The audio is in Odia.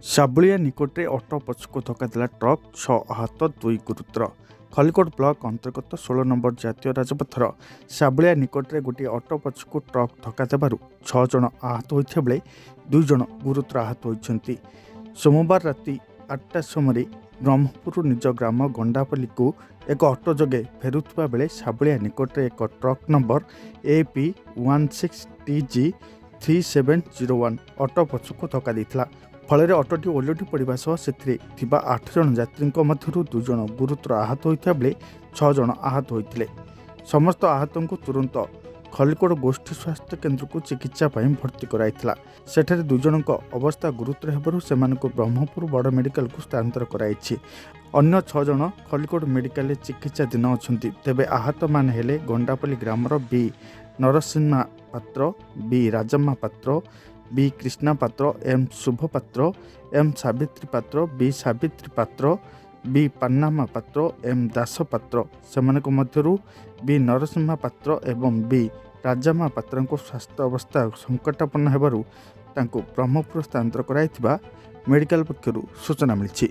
ସାବୁଳିଆ ନିକଟରେ ଅଟୋ ପଛକୁ ଧକ୍କା ଦେଲା ଟ୍ରକ୍, 6 ଆହତ 2 ଗୁରୁତର। ଖଲିକୋଟ ବ୍ଲକ ଅନ୍ତର୍ଗତ 16 ନମ୍ବର ଜାତୀୟ ରାଜପଥର ସାବୁଳିଆ ନିକଟରେ ଗୋଟିଏ ଅଟୋ ପଛକୁ ଟ୍ରକ୍ ଧକ୍କା ଦେବାରୁ 6 ଜଣ ଆହତ ହୋଇଥିବା ବେଳେ 2 ଜଣ ଗୁରୁତର ଆହତ ହୋଇଛନ୍ତି। ସୋମବାର ରାତି 8ଟା ସମୟରେ ବ୍ରହ୍ମପୁର ନିଜ ଗ୍ରାମ ଗଣ୍ଡାପଲ୍ଲୀକୁ ଏକ ଅଟୋ ଯୋଗେ ଫେରୁଥିବା ବେଳେ ସାବୁଳିଆ ନିକଟରେ ଏକ ଟ୍ରକ୍ ନମ୍ବର AP16TG 3701 ଅଟୋ ପଛକୁ ଧକ୍କା ଦେଇଥିଲା। ଫଳରେ ଅଟୋଟି ଓଲଟି ପଡ଼ିବା ସହ ସେଥିରେ ଥିବା 8 ଜଣ ଯାତ୍ରୀଙ୍କ ମଧ୍ୟରୁ 2 ଜଣ ଗୁରୁତର ଆହତ ହୋଇଥିବା ବେଳେ 6 ଜଣ ଆହତ ହୋଇଥିଲେ। ସମସ୍ତ ଆହତଙ୍କୁ ତୁରନ୍ତ ଖଲିକୋଟ ଗୋଷ୍ଠୀ ସ୍ୱାସ୍ଥ୍ୟ କେନ୍ଦ୍ରକୁ ଚିକିତ୍ସା ପାଇଁ ଭର୍ତ୍ତି କରାଯାଇଥିଲା। ସେଠାରେ 2 ଜଣଙ୍କ ଅବସ୍ଥା ଗୁରୁତର ହେବାରୁ ସେମାନଙ୍କୁ ବ୍ରହ୍ମପୁର ବଡ଼ ମେଡିକାଲକୁ ସ୍ଥାନାନ୍ତର କରାଯାଇଛି। ଅନ୍ୟ 6 ଜଣ ଖଲିକୋଟ ମେଡିକାଲରେ ଚିକିତ୍ସାଧୀନ ଅଛନ୍ତି। ତେବେ ଆହତମାନେ ହେଲେ ଗଣ୍ଡାପଲ୍ଲୀ ଗ୍ରାମର ବି ନରସିଂହା ପାତ୍ର, ବି ରାଜମ୍ମା ପାତ୍ର, ବି କୃଷ୍ଣା ପାତ୍ର, ଏମ୍ ଶୁଭ ପାତ୍ର, ଏମ୍ ସାବିତ୍ରୀ ପାତ୍ର, ବି ସାବିତ୍ରୀ ପାତ୍ର, ବି ପାନ୍ନାମା ପାତ୍ର, ଏମ୍ ଦାସ ପାତ୍ର। ସେମାନଙ୍କ ମଧ୍ୟରୁ ବି ନରସିଂହା ପାତ୍ର ଏବଂ ବି ରାଜାମା ପାତ୍ରଙ୍କ ସ୍ୱାସ୍ଥ୍ୟ ଅବସ୍ଥା ସଙ୍କଟାପନ୍ନ ହେବାରୁ ତାଙ୍କୁ ବ୍ରହ୍ମପୁର ସ୍ଥାନାନ୍ତର କରାଯାଇଥିବା ମେଡିକାଲ ପକ୍ଷରୁ ସୂଚନା ମିଳିଛି।